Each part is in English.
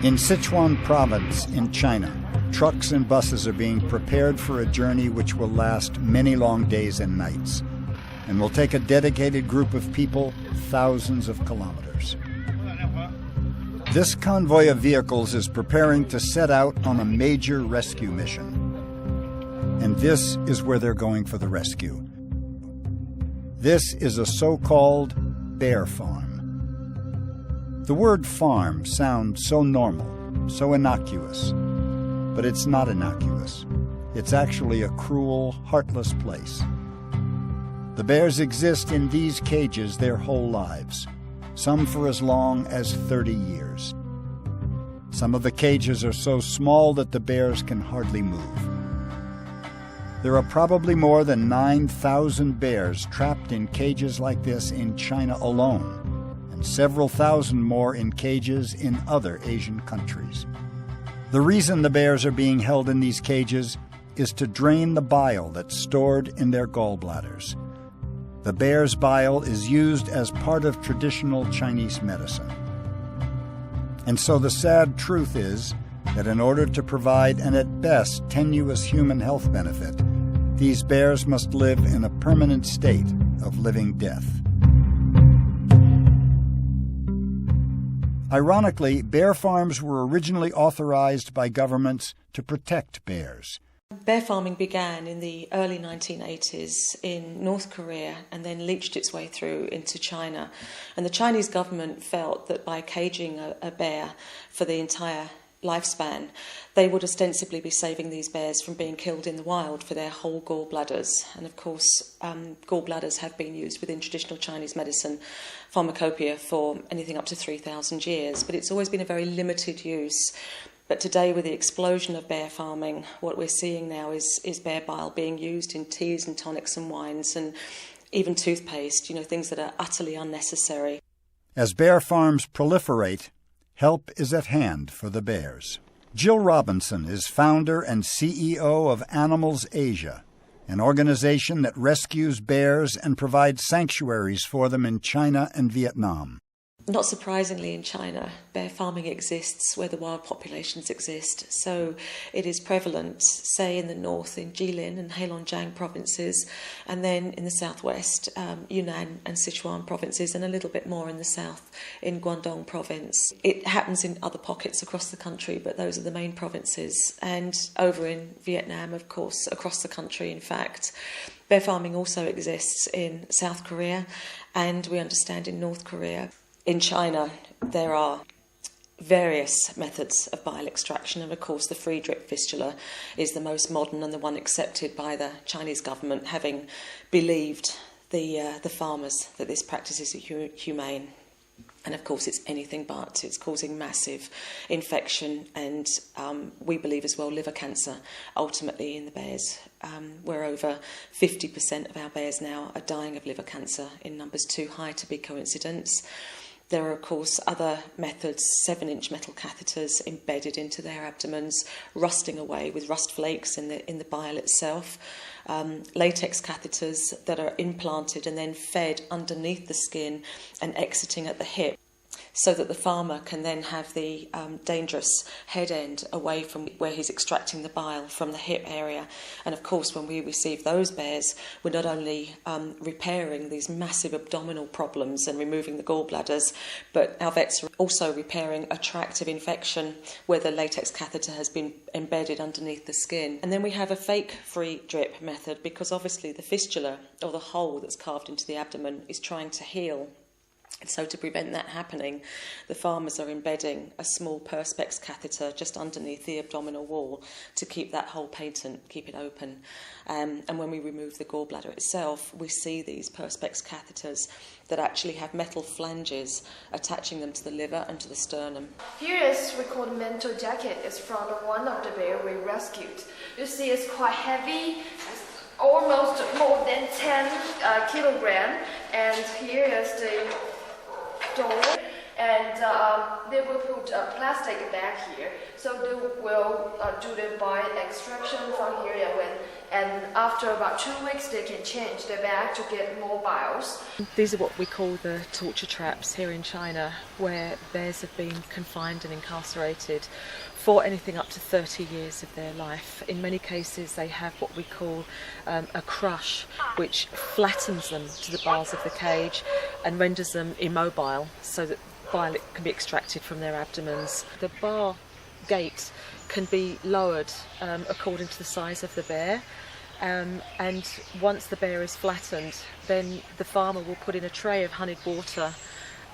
In Sichuan province in China, trucks and buses are being prepared for a journey which will last many long days and nights, and will take a dedicated group of people thousands of kilometers. This convoy of vehicles is preparing to set out on a major rescue mission. And this is where they're going for the rescue. This is a so-called bear farm. The word farm sounds so normal, so innocuous. But it's not innocuous. It's actually a cruel, heartless place. The bears exist in these cages their whole lives, some for as long as 30 years. Some of the cages are so small that the bears can hardly move. There are probably more than 9,000 bears trapped in cages like this in China alone, and several thousand more in cages in other Asian countries. The reason the bears are being held in these cages is to drain the bile that's stored in their gallbladders. The bear's bile is used as part of traditional Chinese medicine. And so the sad truth is that in order to provide an at best tenuous human health benefit, these bears must live in a permanent state of living death. Ironically, bear farms were originally authorized by governments to protect bears. Bear farming began in the early 1980s in North Korea and then leached its way through into China. And the Chinese government felt that by caging a bear for the entire lifespan, they would ostensibly be saving these bears from being killed in the wild for their whole gallbladders. And of course, gallbladders have been used within traditional Chinese medicine pharmacopoeia for anything up to 3,000 years, but it's always been a very limited use. But today, with the explosion of bear farming, what we're seeing now is bear bile being used in teas and tonics and wines and even toothpaste, things that are utterly unnecessary. As bear farms proliferate, help is at hand for the bears. Jill Robinson is founder and CEO of Animals Asia, an organization that rescues bears and provides sanctuaries for them in China and Vietnam. Not surprisingly, in China, bear farming exists where the wild populations exist. So it is prevalent, say, in the north, in Jilin and Heilongjiang provinces, and then in the southwest, Yunnan and Sichuan provinces, and a little bit more in the south, in Guangdong province. It happens in other pockets across the country, but those are the main provinces. And over in Vietnam, of course, across the country, in fact. Bear farming also exists in South Korea, and we understand in North Korea. In China, there are various methods of bile extraction, and of course the free drip fistula is the most modern and the one accepted by the Chinese government, having believed the farmers that this practice is humane. And of course it's anything but. It's causing massive infection and we believe as well liver cancer ultimately in the bears, where over 50% of our bears now are dying of liver cancer in numbers too high to be coincidence. There are, of course, other methods, 7-inch metal catheters embedded into their abdomens, rusting away with rust flakes in the bile itself. Latex catheters that are implanted and then fed underneath the skin and exiting at the hip, so that the farmer can then have the dangerous head end away from where he's extracting the bile from the hip area. And of course, when we receive those bears, we're not only repairing these massive abdominal problems and removing the gallbladders, but our vets are also repairing a tract of infection where the latex catheter has been embedded underneath the skin. And then we have a fake free drip method, because obviously the fistula, or the hole that's carved into the abdomen, is trying to heal. And so to prevent that happening, the farmers are embedding a small Perspex catheter just underneath the abdominal wall to keep that hole patent, keep it open. And when we remove the gallbladder itself, we see these Perspex catheters that actually have metal flanges attaching them to the liver and to the sternum. Here is we call the mental jacket. It's from one of the bear we rescued. You see it's quite heavy. Almost more than 10 kilogram. And here is the door, and they will put a plastic bag here, so they will do the bile extraction from here, And after about 2 weeks, they can change their bag to get mobile. These are what we call the torture traps here in China, where bears have been confined and incarcerated for anything up to 30 years of their life. In many cases, they have what we call a crush, which flattens them to the bars of the cage and renders them immobile so that bile can be extracted from their abdomens. The bar gate can be lowered according to the size of the bear. And once the bear is flattened, then the farmer will put in a tray of honeyed water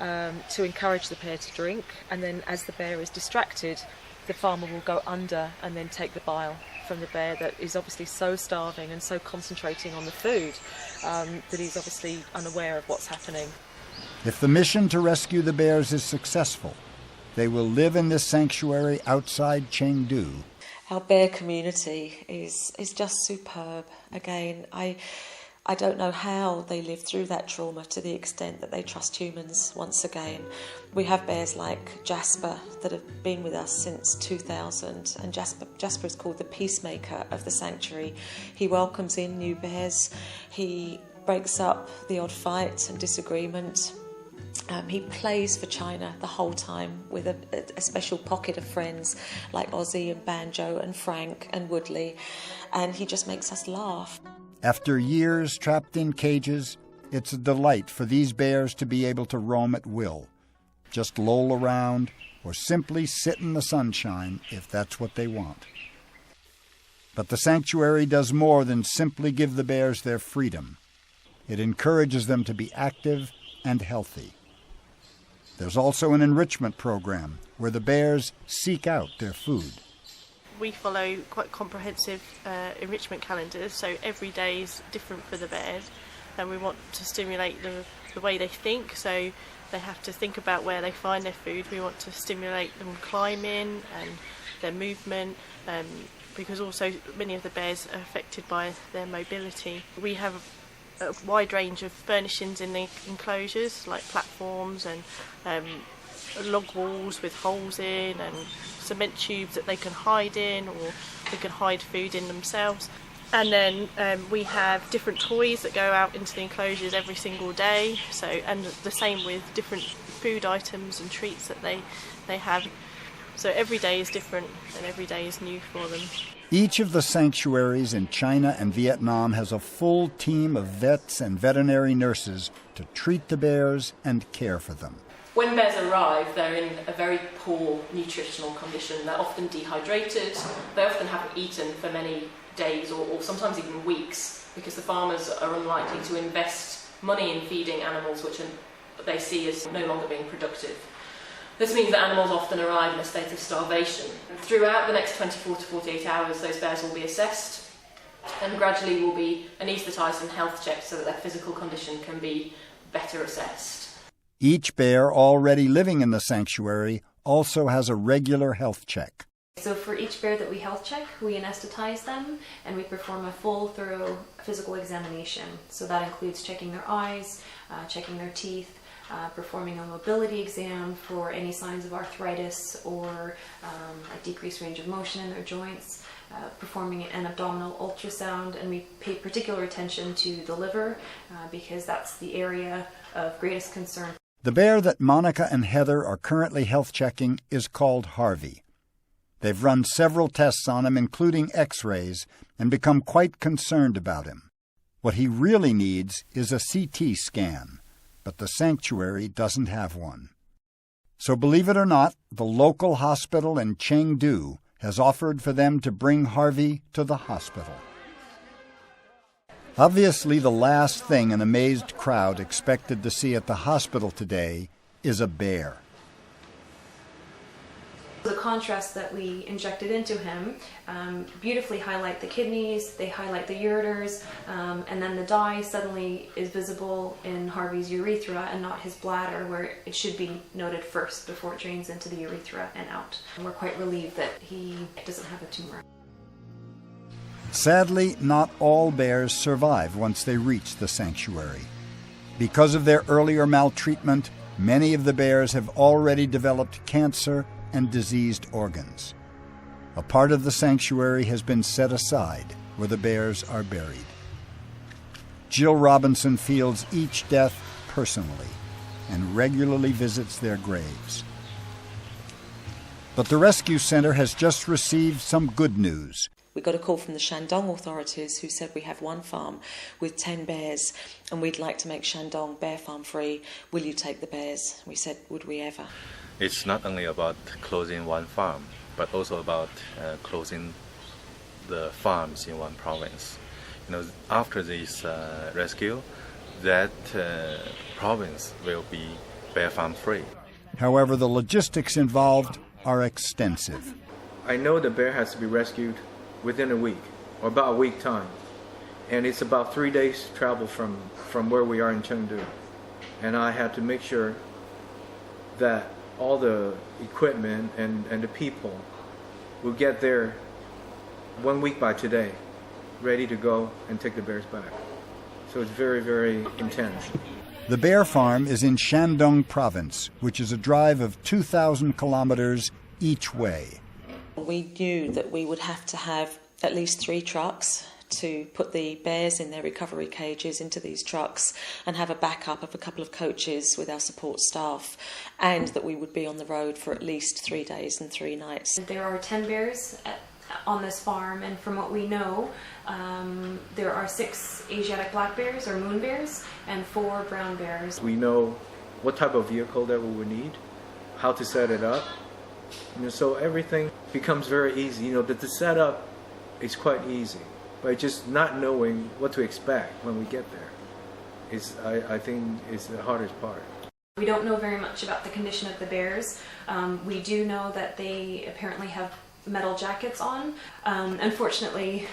to encourage the bear to drink, and then as the bear is distracted, the farmer will go under and then take the bile from the bear that is obviously so starving and so concentrating on the food that he's obviously unaware of what's happening. If the mission to rescue the bears is successful, they will live in this sanctuary outside Chengdu. Our bear community is just superb. Again, I don't know how they live through that trauma to the extent that they trust humans once again. We have bears like Jasper that have been with us since 2000, and Jasper is called the peacemaker of the sanctuary. He welcomes in new bears, he breaks up the odd fight and disagreement. He plays for China the whole time with a special pocket of friends like Ozzy and Banjo and Frank and Woodley, and he just makes us laugh. After years trapped in cages, it's a delight for these bears to be able to roam at will, just loll around or simply sit in the sunshine if that's what they want. But the sanctuary does more than simply give the bears their freedom. It encourages them to be active and healthy. There's also an enrichment program where the bears seek out their food. We follow quite comprehensive enrichment calendars, so every day is different for the bears, and we want to stimulate the way they think, so they have to think about where they find their food. We want to stimulate them climbing and their movement, because also many of the bears are affected by their mobility. We have a wide range of furnishings in the enclosures, like platforms and log walls with holes in and cement tubes that they can hide in, or they can hide food in themselves. And then we have different toys that go out into the enclosures every single day, so, and the same with different food items and treats that they have. So every day is different and every day is new for them. Each of the sanctuaries in China and Vietnam has a full team of vets and veterinary nurses to treat the bears and care for them. When bears arrive, they're in a very poor nutritional condition. They're often dehydrated. They often haven't eaten for many days or sometimes even weeks, because the farmers are unlikely to invest money in feeding animals which they see as no longer being productive. This means that animals often arrive in a state of starvation. Throughout the next 24 to 48 hours, those bears will be assessed and gradually will be anaesthetised and health checked so that their physical condition can be better assessed. Each bear already living in the sanctuary also has a regular health check. So for each bear that we health check, we anesthetize them and we perform a full, thorough physical examination. So that includes checking their eyes, checking their teeth, performing a mobility exam for any signs of arthritis or a decreased range of motion in their joints, performing an abdominal ultrasound, and we pay particular attention to the liver because that's the area of greatest concern. The bear that Monica and Heather are currently health checking is called Harvey. They've run several tests on him, including x-rays, and become quite concerned about him. What he really needs is a CT scan, but the sanctuary doesn't have one. So believe it or not, the local hospital in Chengdu has offered for them to bring Harvey to the hospital. Obviously, the last thing an amazed crowd expected to see at the hospital today is a bear. The contrast that we injected into him beautifully highlight the kidneys, they highlight the ureters, and then the dye suddenly is visible in Harvey's urethra and not his bladder, where it should be noted first before it drains into the urethra and out. And we're quite relieved that he doesn't have a tumor. Sadly, not all bears survive once they reach the sanctuary. Because of their earlier maltreatment, many of the bears have already developed cancer and diseased organs. A part of the sanctuary has been set aside where the bears are buried. Jill Robinson feels each death personally and regularly visits their graves. But the rescue center has just received some good news. We got a call from the Shandong authorities who said we have one farm with 10 bears and we'd like to make Shandong bear farm free. Will you take the bears? We said, would we ever? It's not only about closing one farm, but also about closing the farms in one province. You know, after this rescue, that province will be bear farm free. However, the logistics involved are extensive. I know the bear has to be rescued within a week, or about a week time. And it's about 3 days travel from where we are in Chengdu. And I have to make sure that all the equipment and the people will get there 1 week by today, ready to go and take the bears back. So it's very, very intense. The bear farm is in Shandong province, which is a drive of 2,000 kilometers each way. We knew that we would have to have at least 3 trucks to put the bears in their recovery cages into these trucks and have a backup of a couple of coaches with our support staff, and that we would be on the road for at least 3 days and 3 nights. There are 10 bears on this farm, and from what we know, there are 6 Asiatic black bears or moon bears and 4 brown bears. We know what type of vehicle that we would need, how to set it up. You know, so everything becomes very easy. You know, the setup is quite easy, but just not knowing what to expect when we get there is, I think, is the hardest part. We don't know very much about the condition of the bears. We do know that they apparently have metal jackets on. Unfortunately,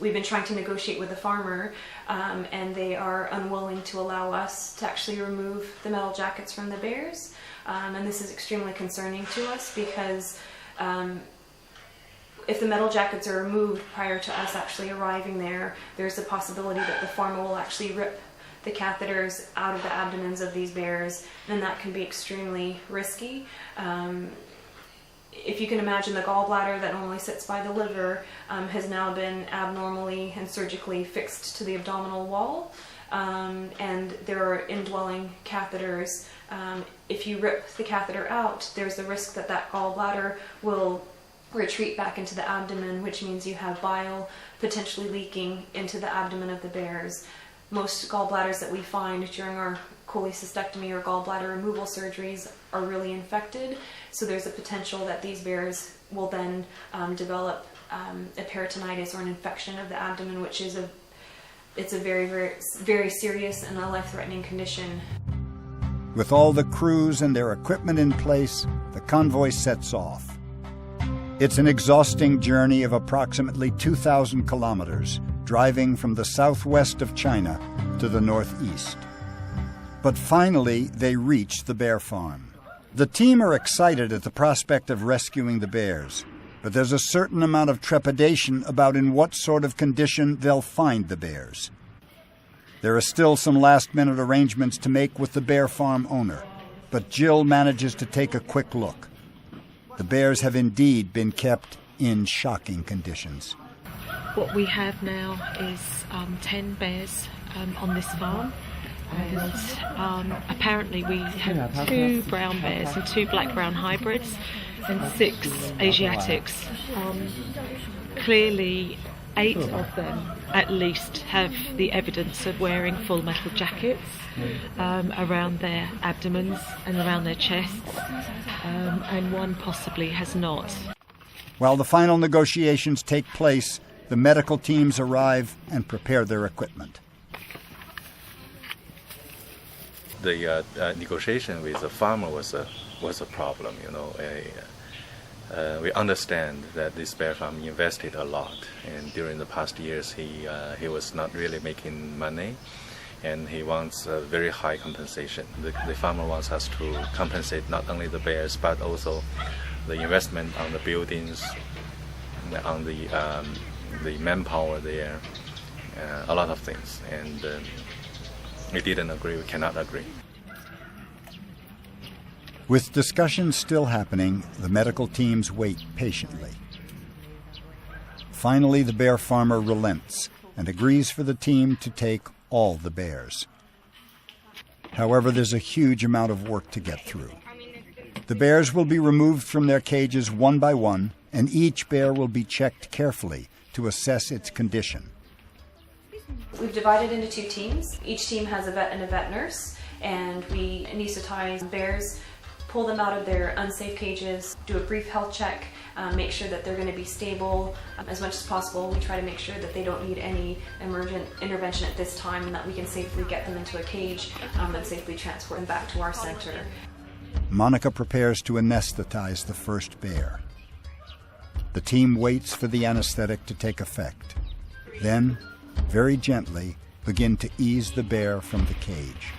we've been trying to negotiate with the farmer, and they are unwilling to allow us to actually remove the metal jackets from the bears. And this is extremely concerning to us because if the metal jackets are removed prior to us actually arriving there, there's a possibility that the farmer will actually rip the catheters out of the abdomens of these bears, and that can be extremely risky. If you can imagine, the gallbladder that normally sits by the liver has now been abnormally and surgically fixed to the abdominal wall, and there are indwelling catheters. If you rip the catheter out, there's the risk that that gallbladder will retreat back into the abdomen, which means you have bile potentially leaking into the abdomen of the bears. Most gallbladders that we find during our cholecystectomy or gallbladder removal surgeries are really infected, so there's a potential that these bears will then develop a peritonitis or an infection of the abdomen, which is it's a very, very, very serious and a life-threatening condition. With all the crews and their equipment in place, the convoy sets off. It's an exhausting journey of approximately 2,000 kilometers, driving from the southwest of China to the northeast. But finally, they reach the bear farm. The team are excited at the prospect of rescuing the bears, but there's a certain amount of trepidation about in what sort of condition they'll find the bears. There are still some last-minute arrangements to make with the bear farm owner, but Jill manages to take a quick look. The bears have indeed been kept in shocking conditions. What we have now is 10 bears on this farm, and apparently we have 2 brown bears and 2 black-brown hybrids and 6 Asiatics. Clearly 8 of them at least have the evidence of wearing full metal jackets around their abdomens and around their chests, and 1 possibly has not. While the final negotiations take place, the medical teams arrive and prepare their equipment. The negotiation with the farmer was a problem. You know, we understand that this bear farm invested a lot, and during the past years he was not really making money, and he wants a very high compensation. The farmer wants us to compensate not only the bears but also the investment on the buildings, on the manpower there, a lot of things, and we didn't agree. We cannot agree. With discussions still happening, the medical teams wait patiently. Finally, the bear farmer relents and agrees for the team to take all the bears. However, there's a huge amount of work to get through. The bears will be removed from their cages one by one, and each bear will be checked carefully to assess its condition. We've divided into 2 teams. Each team has a vet and a vet nurse, and we anesthetize bears, pull them out of their unsafe cages, do a brief health check, make sure that they're going to be stable as much as possible. We try to make sure that they don't need any emergent intervention at this time and that we can safely get them into a cage and safely transport them back to our center. Monica prepares to anesthetize the first bear. The team waits for the anesthetic to take effect. Then, very gently, begin to ease the bear from the cage.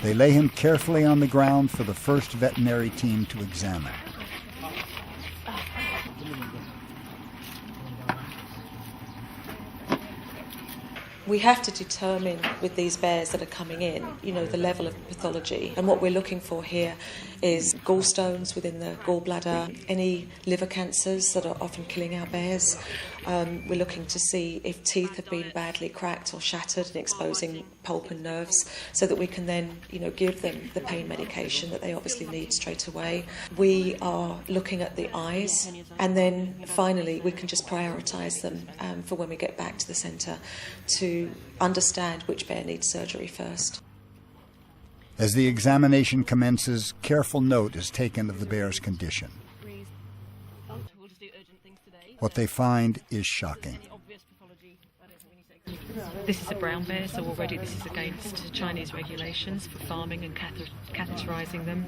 They lay him carefully on the ground for the first veterinary team to examine. We have to determine with these bears that are coming in, the level of pathology. And what we're looking for here is gallstones within the gallbladder, any liver cancers that are often killing our bears. We're looking to see if teeth have been badly cracked or shattered and exposing pulp and nerves, so that we can then, give them the pain medication that they obviously need straight away. We are looking at the eyes, and then finally we can just prioritise them for when we get back to the centre to understand which bear needs surgery first. As the examination commences, careful note is taken of the bear's condition. What they find is shocking. This is a brown bear, so already this is against Chinese regulations for farming and catheterising them.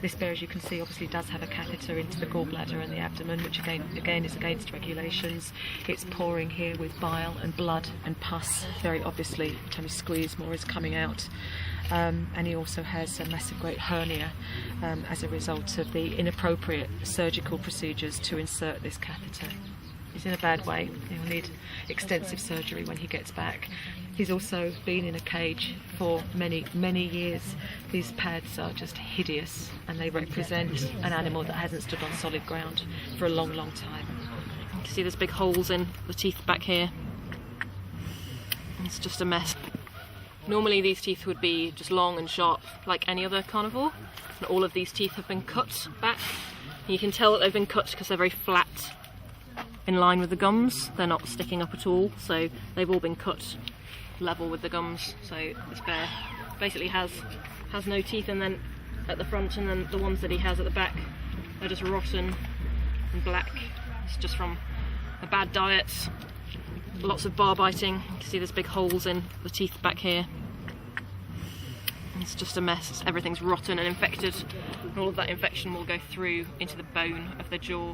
This bear, as you can see, obviously does have a catheter into the gallbladder and the abdomen, which again is against regulations. It's pouring here with bile and blood and pus. Very obviously, every time you squeeze, more is coming out. And he also has a massive great hernia as a result of the inappropriate surgical procedures to insert this catheter. He's in a bad way. He'll need extensive surgery when he gets back. He's also been in a cage for many, many years. These pads are just hideous, and they represent an animal that hasn't stood on solid ground for a long, long time. You can see there's big holes in the teeth back here. It's just a mess. Normally these teeth would be just long and sharp like any other carnivore, and all of these teeth have been cut back. And you can tell that they've been cut because they're very flat in line with the gums. They're not sticking up at all, so they've all been cut level with the gums. So this bear basically has no teeth, and then at the front, and then the ones that he has at the back are just rotten and black. It's just from a bad diet, lots of bar biting. You can see there's big holes in the teeth back here. It's just a mess. Everything's rotten and infected, and all of that infection will go through into the bone of the jaw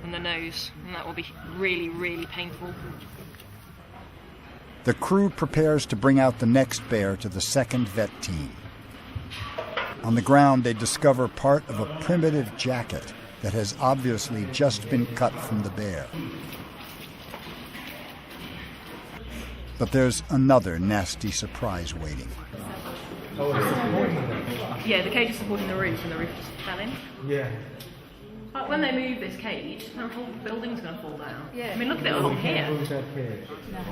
and the nose, and that will be really, really painful. The crew prepares to bring out the next bear to the second vet team. On the ground, they discover part of a primitive jacket that has obviously just been cut from the bear. But there's another nasty surprise waiting. Yeah, the cage is supporting the roof, and the roof just fell in. Yeah. But when they move this cage, the whole building's going to fall down. Yeah. I mean, look at it along here.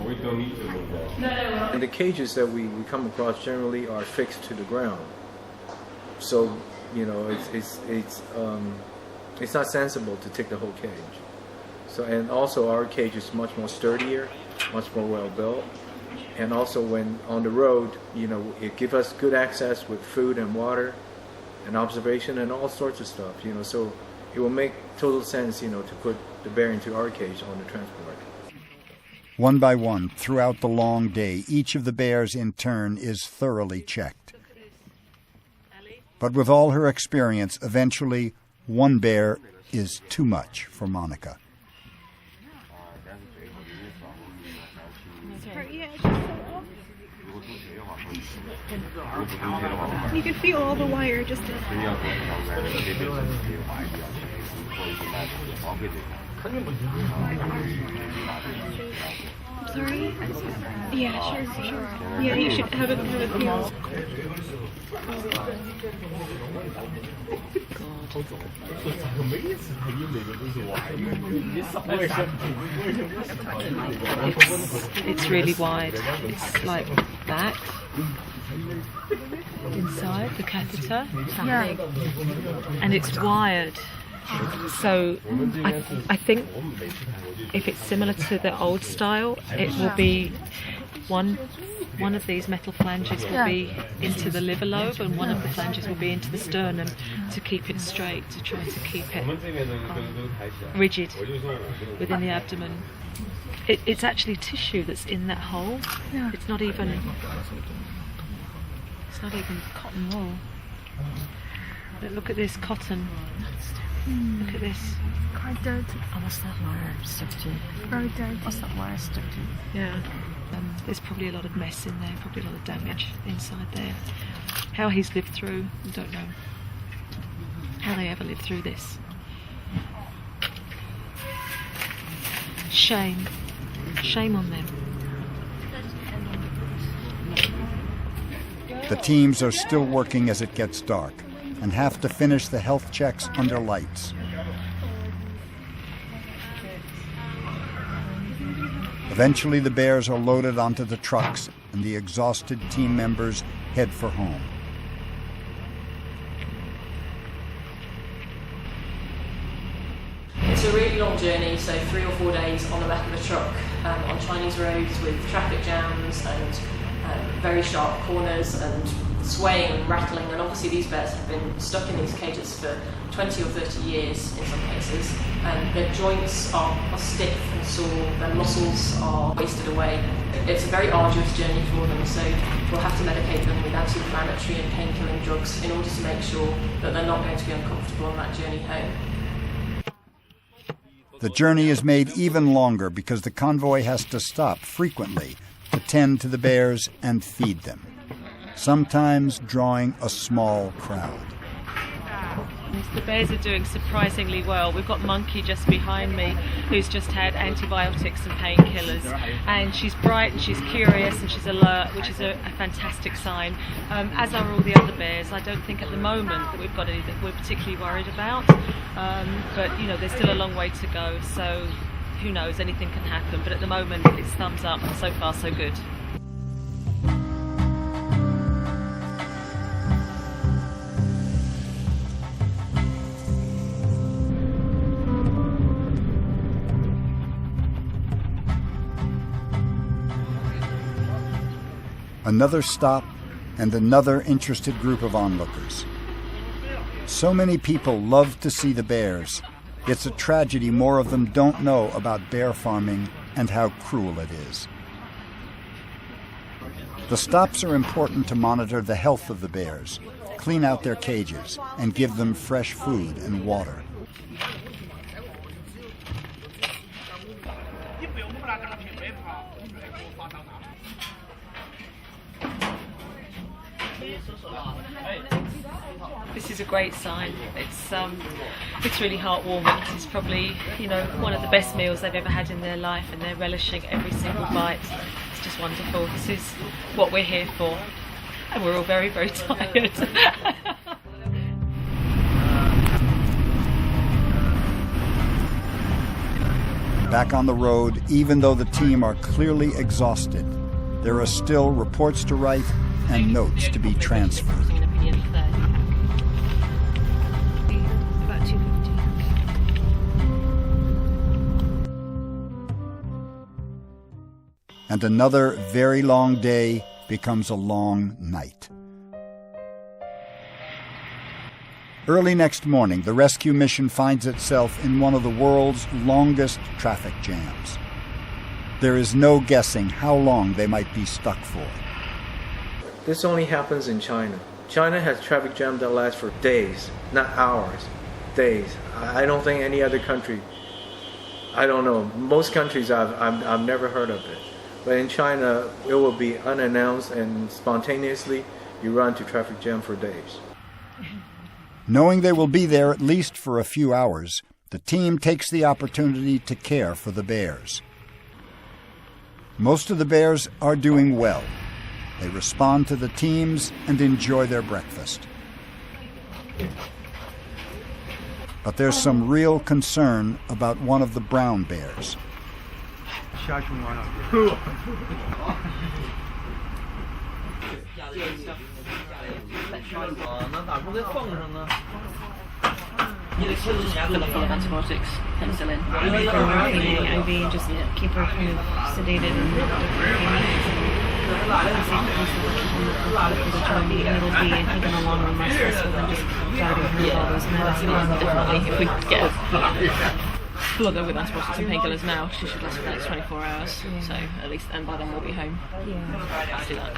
We don't need to move that. No. And the cages that we come across generally are fixed to the ground. So, it's not sensible to take the whole cage. So, and also our cage is much more sturdier, much more well built. And also when on the road, it gives us good access with food and water and observation and all sorts of stuff, so it will make total sense, to put the bear into our cage on the transport. One by one, throughout the long day, each of the bears in turn is thoroughly checked. But with all her experience, eventually one bear is too much for Monica. You can feel all the wire just Sorry? Yeah, sure. Yeah, you should have a feel. It's really wide. It's like that inside the catheter, and it's wired. So I think if it's similar to the old style, it will be one of these metal flanges will be into the liver lobe, and one of the flanges will be into the sternum to keep it straight, to try to keep it rigid within the abdomen. It's actually tissue that's in that hole. It's not even cotton wool. But look at this cotton. Look at this. Quite dirty. Oh, what's that wire stuck to? Very dirty. What's that wire stuck to? Yeah. There's probably a lot of mess in there, probably a lot of damage inside there. How he's lived through, I don't know. How they ever lived through this. Shame. Shame on them. The teams are still working as it gets dark and have to finish the health checks under lights. Eventually, the bears are loaded onto the trucks and the exhausted team members head for home. It's a really long journey, so 3 or 4 days on the back of a truck on Chinese roads with traffic jams and very sharp corners and swaying and rattling, and obviously these bears have been stuck in these cages for 20 or 30 years in some cases, and their joints are stiff and sore, their muscles are wasted away. It's a very arduous journey for them, so we'll have to medicate them with anti-inflammatory and pain-killing drugs in order to make sure that they're not going to be uncomfortable on that journey home. The journey is made even longer because the convoy has to stop frequently to tend to the bears and feed them, sometimes drawing a small crowd. The bears are doing surprisingly well. We've got Monkey just behind me, who's just had antibiotics and painkillers, and she's bright and she's curious and she's alert, which is a fantastic sign, as are all the other bears. I don't think at the moment that we've got any that we're particularly worried about, but you know, there's still a long way to go, so who knows, anything can happen, but at the moment it's thumbs up, so far so good. Another stop and another interested group of onlookers. So many people love to see the bears. It's a tragedy more of them don't know about bear farming and how cruel it is. The stops are important to monitor the health of the bears, clean out their cages, and give them fresh food and water. This is a great sign. It's really heartwarming. It's probably, you know, one of the best meals they've ever had in their life, and they're relishing every single bite. It's just wonderful. This is what we're here for, and we're all very, very tired. Back on the road, even though the team are clearly exhausted, there are still reports to write and notes to be transferred. About 250. And another very long day becomes a long night. Early next morning, the rescue mission finds itself in one of the world's longest traffic jams. There is no guessing how long they might be stuck for. This only happens in China. China has traffic jam that lasts for days, not hours, days. I don't think any other country, I don't know, most countries I've never heard of it. But in China, it will be unannounced and spontaneously you run to traffic jam for days. Knowing they will be there at least for a few hours, the team takes the opportunity to care for the bears. Most of the bears are doing well. They respond to the teams and enjoy their breakfast. But there's some real concern about one of the brown bears. Full of antibiotics, penicillin. IV and just keep her kind of sedated and it'll be in the long run more stressful than just guiding her with all those medicines. Definitely, if we get flood her with antibiotics and painkillers now, she should last for the next 24 hours. Yeah. So at least, and by then we'll be home. Yeah. Let's do that.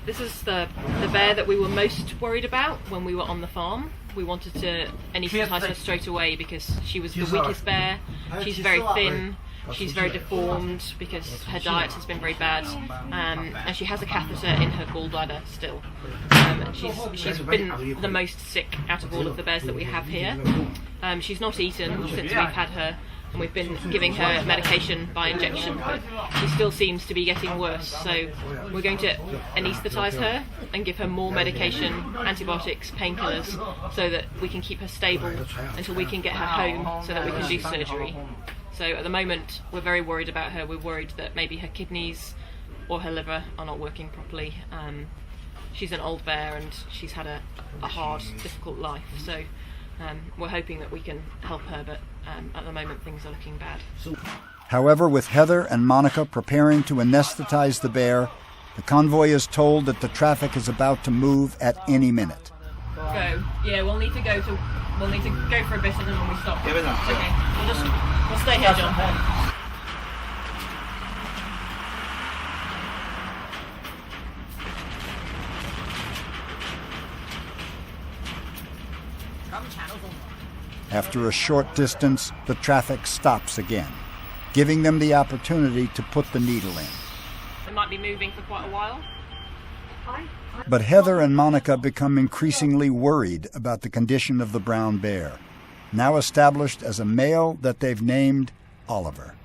This is the bear that we were most worried about when we were on the farm. We wanted to anaesthetize her straight away because she was the weakest bear. She's very thin. She's very deformed because her diet has been very bad, and she has a catheter in her gallbladder still. She's been the most sick out of all of the bears that we have here. She's not eaten since we've had her, and we've been giving her medication by injection, but she still seems to be getting worse. So we're going to anaesthetize her and give her more medication, antibiotics, painkillers, so that we can keep her stable until we can get her home so that we can do surgery. So at the moment, we're very worried about her. We're worried that maybe her kidneys or her liver are not working properly. She's an old bear and she's had a hard, difficult life. So we're hoping that we can help her, but at the moment things are looking bad. However, with Heather and Monica preparing to anesthetize the bear, the convoy is told that the traffic is about to move at any minute. Go. Yeah, we'll need to go for a bit and then when we stop. Okay. We'll stay here, John. After a short distance, the traffic stops again, giving them the opportunity to put the needle in. We might be moving for quite a while. But Heather and Monica become increasingly worried about the condition of the brown bear, now established as a male that they've named Oliver.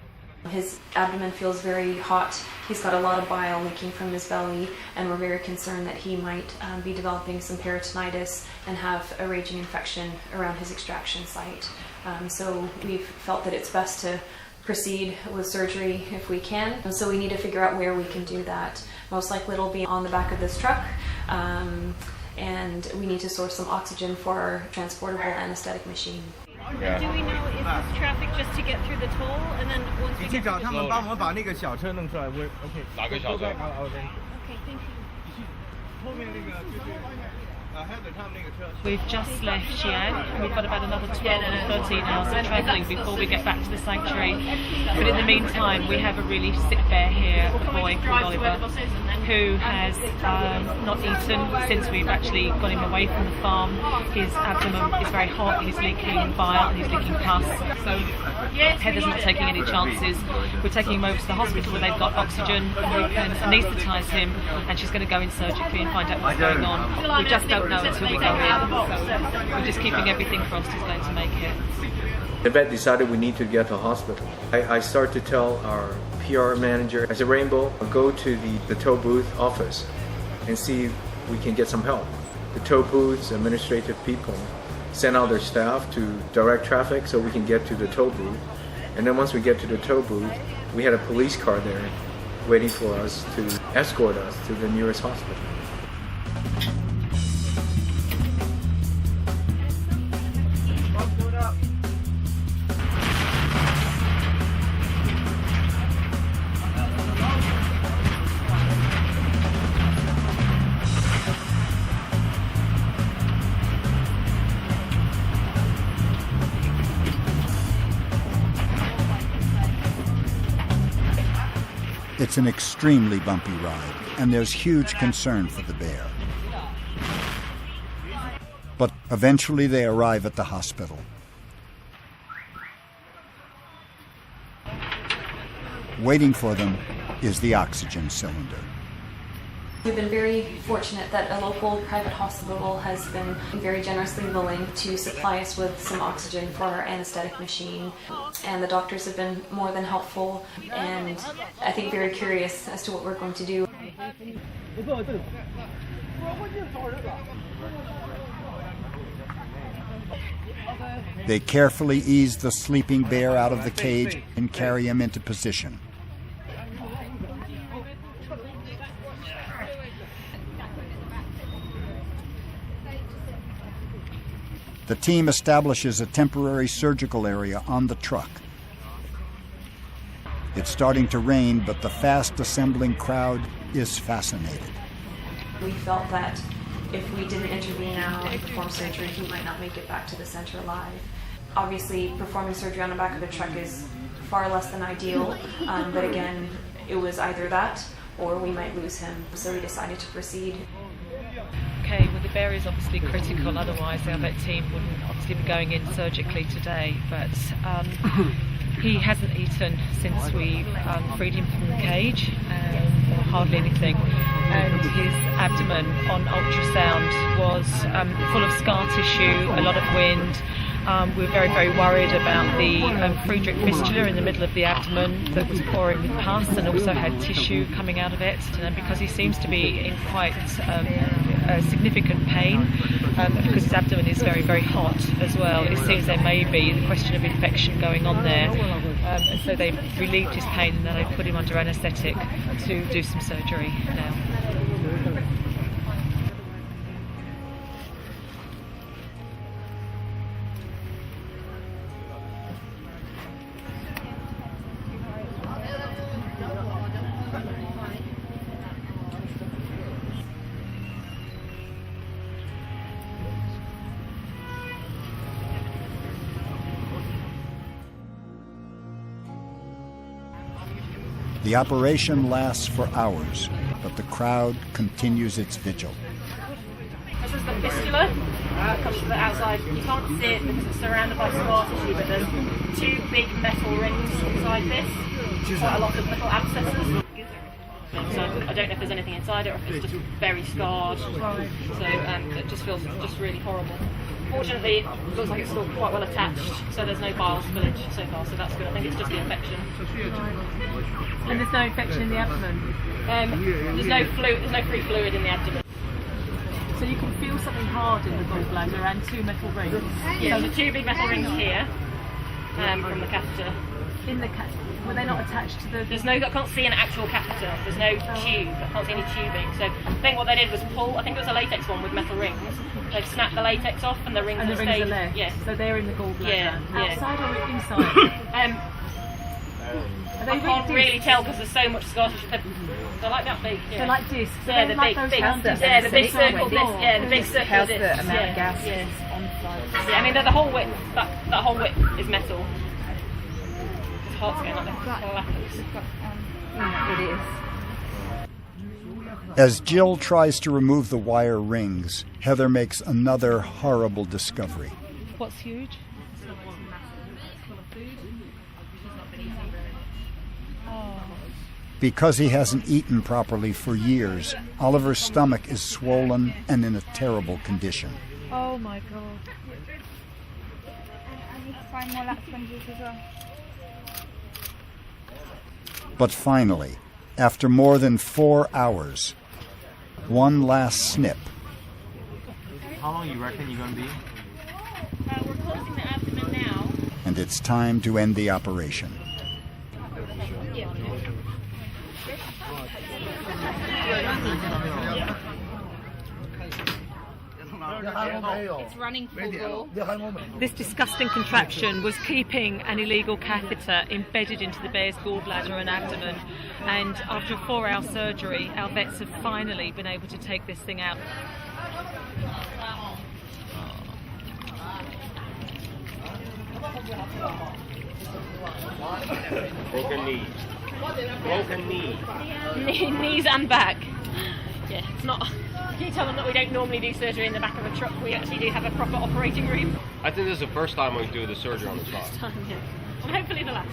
His abdomen feels very hot. He's got a lot of bile leaking from his belly, and we're very concerned that he might be developing some peritonitis and have a raging infection around his extraction site. So we've felt that it's best to proceed with surgery if we can. And so we need to figure out where we can do that. Most likely it'll be on the back of this truck, and we need to source some oxygen for our transportable anesthetic machine. Yeah. Do we know, is this traffic just to get through the toll, and then once we get through the toll? Okay, thank you. We've just left Xi'an. We've got about another 12 or 13 hours of travelling before we get back to the sanctuary. But in the meantime, we have a really sick bear here, a boy called Oliver, who has not eaten since we've actually got him away from the farm. His abdomen is very hot, he's leaking bile, he's leaking pus. So Heather's not taking any chances. We're taking him over to the hospital where they've got oxygen, we can anaesthetise him, and she's going to go in surgically and find out what's going on. We just don't know until we go in, so we're just keeping everything crossed he's going to make it. The vet decided we need to get to the hospital. I started to tell our PR manager, I said, Rainbow, go to the tow booth office and see if we can get some help. The tow booth's administrative people sent out their staff to direct traffic so we can get to the tow booth. And then once we get to the tow booth, we had a police car there waiting for us to escort us to the nearest hospital. It's an extremely bumpy ride, and there's huge concern for the bear. But eventually they arrive at the hospital. Waiting for them is the oxygen cylinder. We've been very fortunate that a local private hospital has been very generously willing to supply us with some oxygen for our anesthetic machine, and the doctors have been more than helpful and I think very curious as to what we're going to do. They carefully ease the sleeping bear out of the cage and carry him into position. The team establishes a temporary surgical area on the truck. It's starting to rain, but the fast assembling crowd is fascinated. We felt that if we didn't intervene now and perform surgery, he might not make it back to the center alive. Obviously, performing surgery on the back of a truck is far less than ideal, but again, it was either that or we might lose him, so we decided to proceed. Okay, well the bear is obviously critical, otherwise the vet team wouldn't obviously be going in surgically today, but he hasn't eaten since we freed him from the cage, hardly anything, and his abdomen on ultrasound was full of scar tissue, a lot of wind. We were very, very worried about the Friedreich fistula in the middle of the abdomen that was pouring with pus and also had tissue coming out of it. And because he seems to be in quite significant pain, because his abdomen is very, very hot as well, it seems there may be the question of infection going on there. And so they relieved his pain and then they put him under anaesthetic to do some surgery now. The operation lasts for hours, but the crowd continues its vigil. This is the fistula that comes from the outside. You can't see it because it's surrounded by scar tissue, but there's two big metal rings inside this, quite a lot of little abscesses. So I don't know if there's anything inside it or if it's just very scarred. So it just feels just really horrible. Fortunately, it looks like it's still quite well attached, so there's no bile spillage so far, so that's good. I think it's just the infection. And there's no infection in the abdomen? There's no free fluid in the abdomen. So you can feel something hard in the gallbladder and two metal rings? Yeah, so the two big metal rings here from the catheter. In the catheter? Were they not attached to the... There's no, I can't see an actual catheter. There's no tube. I can't see any tubing. So I think what they did was pull, I think it was a latex one with metal rings. They've snapped the latex off and the rings are left. Yeah. So they're in the gallbladder. Yeah. Outside or inside? I can't really tell because there's so much scar tissue. They're like that big. Yeah. They're like discs. Yeah, the like big circle. Yeah, the big circle discs. Yeah, the big circle discs. The amount of gas on the side. Yeah, I mean, the whole width. That whole width is metal. His heart's going like that. It is. As Jill tries to remove the wire rings, Heather makes another horrible discovery. What's huge? Because he hasn't eaten properly for years, Oliver's stomach is swollen and in a terrible condition. Oh my God. I need to find more lap sponges as well. But finally, after more than 4 hours, one last snip. How long you reckon you're going to be? We're closing the abdomen now. And it's time to end the operation. It's running full bore. This disgusting contraption was keeping an illegal catheter embedded into the bear's gallbladder and abdomen, and after a 4-hour surgery, our vets have finally been able to take this thing out. Broken knee. Broken knee. Knees and back. Yeah, it's not. Can you tell them that we don't normally do surgery in the back of a truck? We actually do have a proper operating room. I think this is the first time we do the surgery on the truck. First time, yeah. And hopefully the last.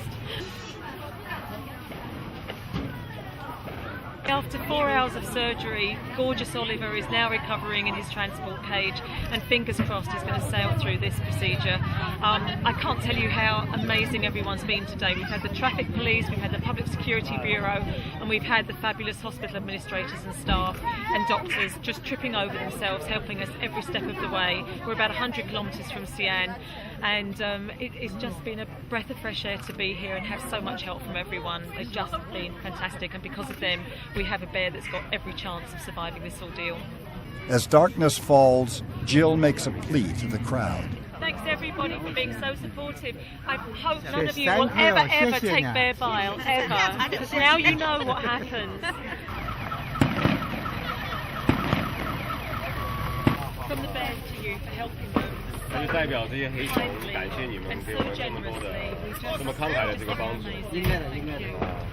After 4 hours of surgery, gorgeous Oliver is now recovering in his transport cage, and fingers crossed he's going to sail through this procedure. I can't tell you how amazing everyone's been today. We've had the traffic police, we've had the Public Security Bureau, and we've had the fabulous hospital administrators and staff and doctors just tripping over themselves, helping us every step of the way. We're about 100 kilometres from Xi'an, and it's just been a breath of fresh air to be here and have so much help from everyone. They've just been fantastic, and because of them we have a bear that's got every chance of surviving this ordeal. As darkness falls, Jill makes a plea to the crowd. Thanks everybody for being so supportive. I hope none of you will ever take bear bile, ever, because now you know what happens. From the bears to you for helping them. 那就代表这些黑熊感谢你们给我们这么多的这么慷慨的这个帮助。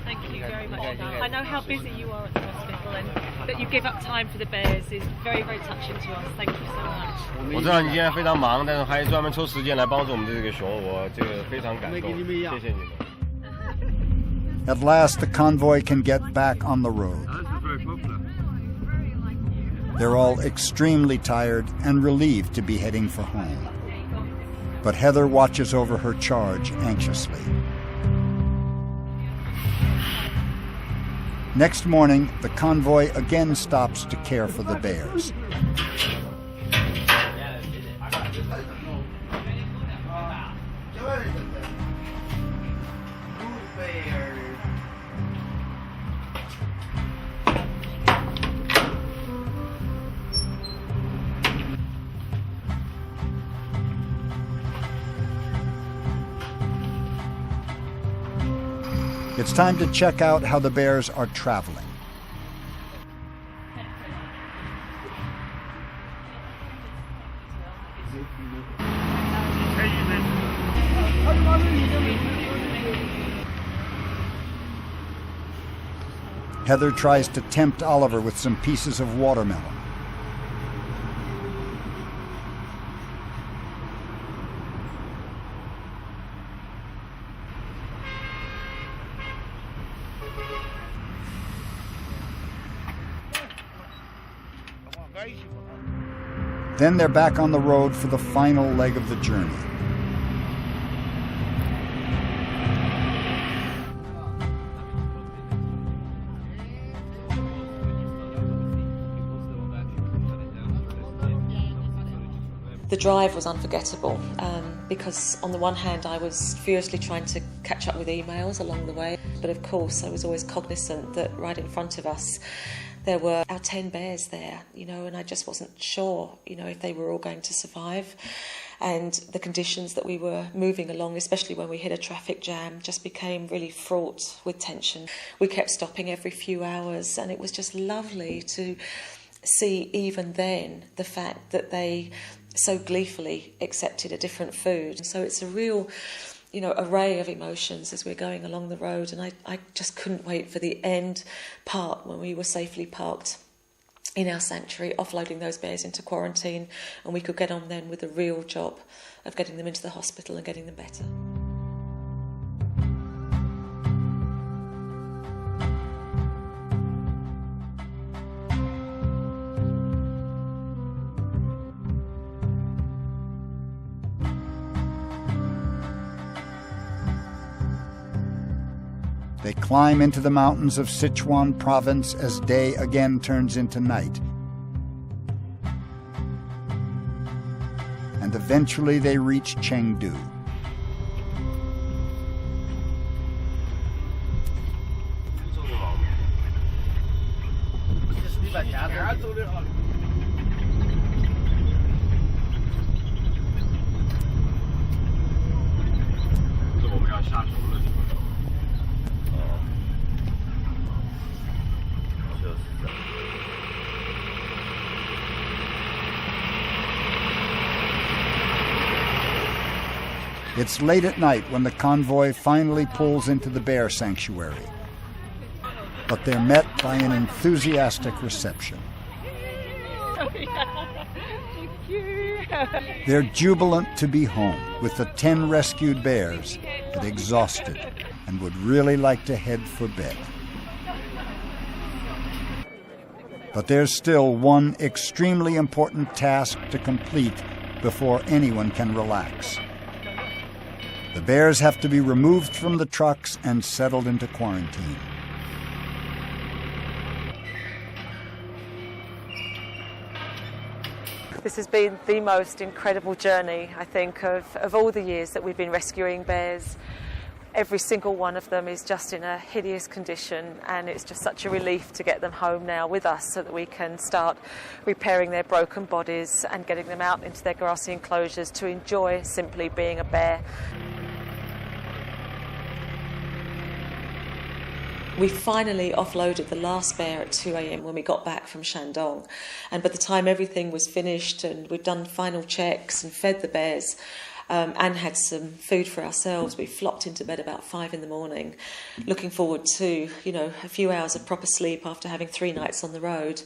Thank you very much. I know how busy you are at the hospital, and that you give up time for the bears is very, very touching to us. Thank you so much. 我知道你今天非常忙，但是还专门抽时间来帮助我们这个熊，我这个非常感动，谢谢你们。 At last, the convoy can get back on the road. They're all extremely tired and relieved to be heading for home. But Heather watches over her charge anxiously. Next morning, the convoy again stops to care for the bears. It's time to check out how the bears are traveling. Heather tries to tempt Oliver with some pieces of watermelon. Then they're back on the road for the final leg of the journey. The drive was unforgettable because on the one hand I was furiously trying to catch up with emails along the way, but of course I was always cognizant that right in front of us there were our 10 bears there, and I just wasn't sure, if they were all going to survive. And the conditions that we were moving along, especially when we hit a traffic jam, just became really fraught with tension. We kept stopping every few hours, and it was just lovely to see even then the fact that they so gleefully accepted a different food. So it's a real array of emotions as we're going along the road, and I just couldn't wait for the end part when we were safely parked in our sanctuary, offloading those bears into quarantine, and we could get on then with the real job of getting them into the hospital and getting them better. They climb into the mountains of Sichuan province as day again turns into night. And eventually they reach Chengdu. It's late at night when the convoy finally pulls into the bear sanctuary. But they're met by an enthusiastic reception. They're jubilant to be home with the 10 rescued bears, but exhausted and would really like to head for bed. But there's still one extremely important task to complete before anyone can relax. The bears have to be removed from the trucks and settled into quarantine. This has been the most incredible journey, I think, of all the years that we've been rescuing bears. Every single one of them is just in a hideous condition, and it's just such a relief to get them home now with us so that we can start repairing their broken bodies and getting them out into their grassy enclosures to enjoy simply being a bear. We finally offloaded the last bear at 2 a.m. when we got back from Shandong, and by the time everything was finished and we'd done final checks and fed the bears and had some food for ourselves, we flopped into bed about 5 in the morning, looking forward to, a few hours of proper sleep after having 3 nights on the road.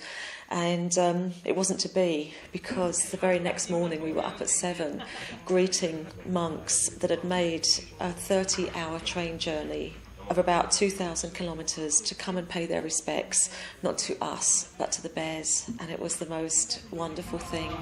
And it wasn't to be, because the very next morning we were up at 7 greeting monks that had made a 30-hour train journey of about 2,000 kilometres to come and pay their respects, not to us, but to the bears. And it was the most wonderful thing.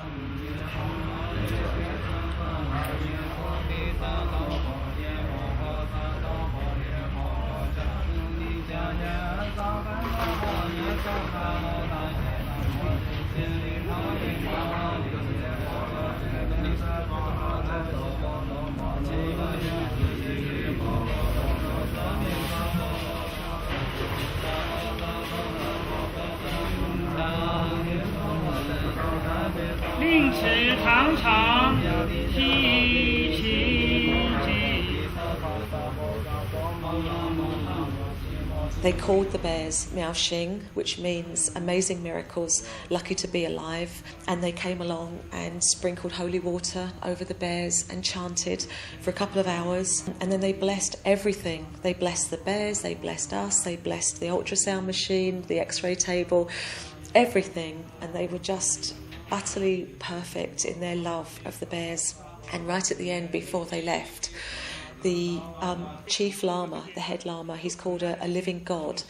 They called the bears Miao Xing, which means amazing miracles, lucky to be alive. And they came along and sprinkled holy water over the bears and chanted for a couple of hours. And then they blessed everything. They blessed the bears, they blessed us, they blessed the ultrasound machine, the x-ray table, everything. And they were just utterly perfect in their love of the bears. And right at the end, before they left, the chief lama, the head lama, he's called a living god.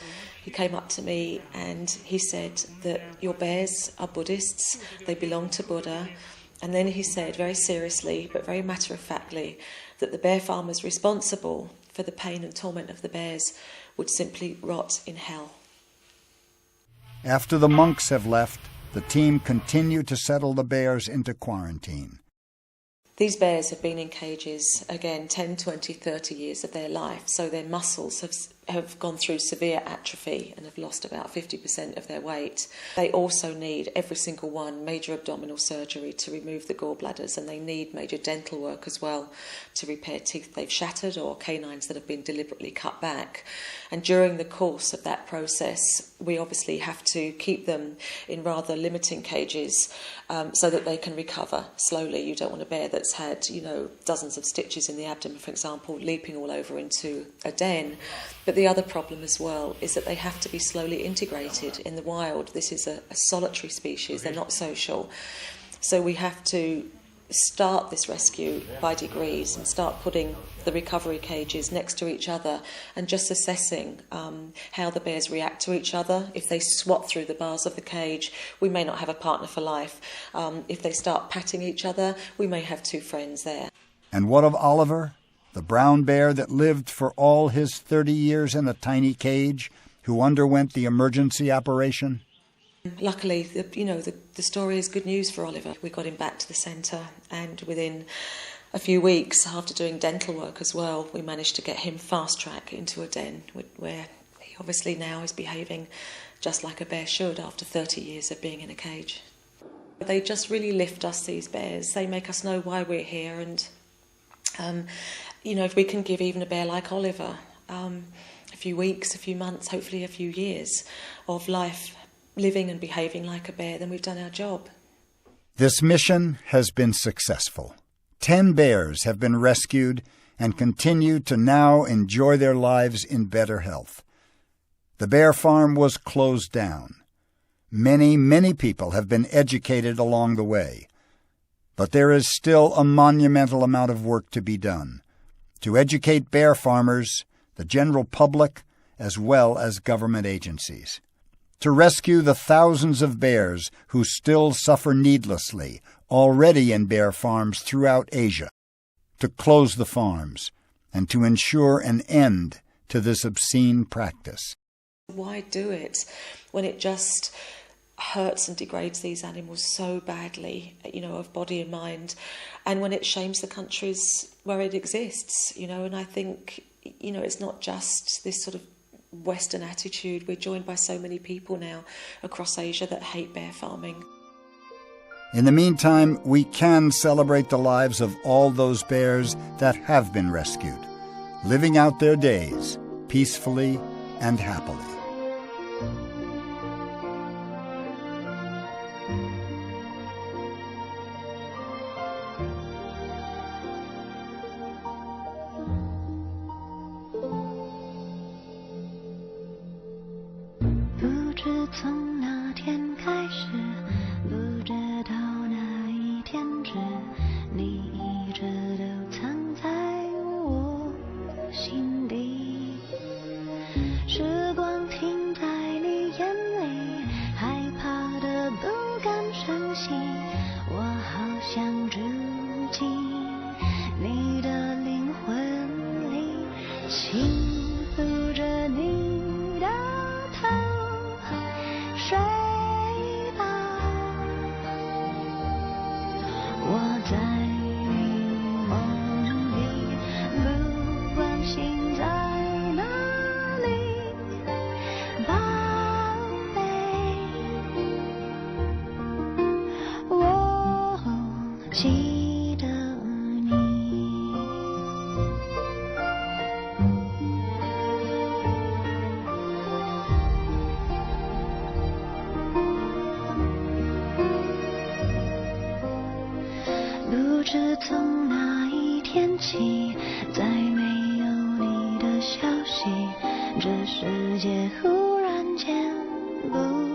He came up to me and he said that your bears are Buddhists, they belong to Buddha. And then he said, very seriously but very matter-of-factly, that the bear farmers responsible for the pain and torment of the bears would simply rot in hell. After the monks have left, the team continue to settle the bears into quarantine. These bears have been in cages, again, 10, 20, 30 years of their life, so their muscles have gone through severe atrophy and have lost about 50% of their weight. They also need, every single one, major abdominal surgery to remove the gallbladders, and they need major dental work as well to repair teeth they've shattered or canines that have been deliberately cut back. And during the course of that process, we obviously have to keep them in rather limiting cages so that they can recover slowly. You don't want a bear that's had, dozens of stitches in the abdomen, for example, leaping all over into a den. But the other problem as well is that they have to be slowly integrated in the wild. This is a solitary species, they're not social. So we have to start this rescue by degrees and start putting the recovery cages next to each other and just assessing how the bears react to each other. If they swat through the bars of the cage, we may not have a partner for life. If they start patting each other, we may have 2 friends there. And what of Oliver, the brown bear that lived for all his 30 years in a tiny cage, who underwent the emergency operation? Luckily, the story is good news for Oliver. We got him back to the centre, and within a few weeks, after doing dental work as well, we managed to get him fast-track into a den where he obviously now is behaving just like a bear should after 30 years of being in a cage. They just really lift us, these bears. They make us know why we're here, and if we can give even a bear like Oliver a few weeks, a few months, hopefully a few years of life living and behaving like a bear, then we've done our job. This mission has been successful. 10 bears have been rescued and continue to now enjoy their lives in better health. The bear farm was closed down. Many, many people have been educated along the way. But there is still a monumental amount of work to be done to educate bear farmers, the general public, as well as government agencies. to rescue the thousands of bears who still suffer needlessly, already in bear farms throughout Asia, to close the farms, and to ensure an end to this obscene practice. Why do it when it just hurts and degrades these animals so badly, of body and mind, and when it shames the countries where it exists, and I think, it's not just this sort of Western attitude. We're joined by so many people now across Asia that hate bear farming. In the meantime, we can celebrate the lives of all those bears that have been rescued, living out their days peacefully and happily.不知从哪一天起，再没有你的消息，这世界忽然间不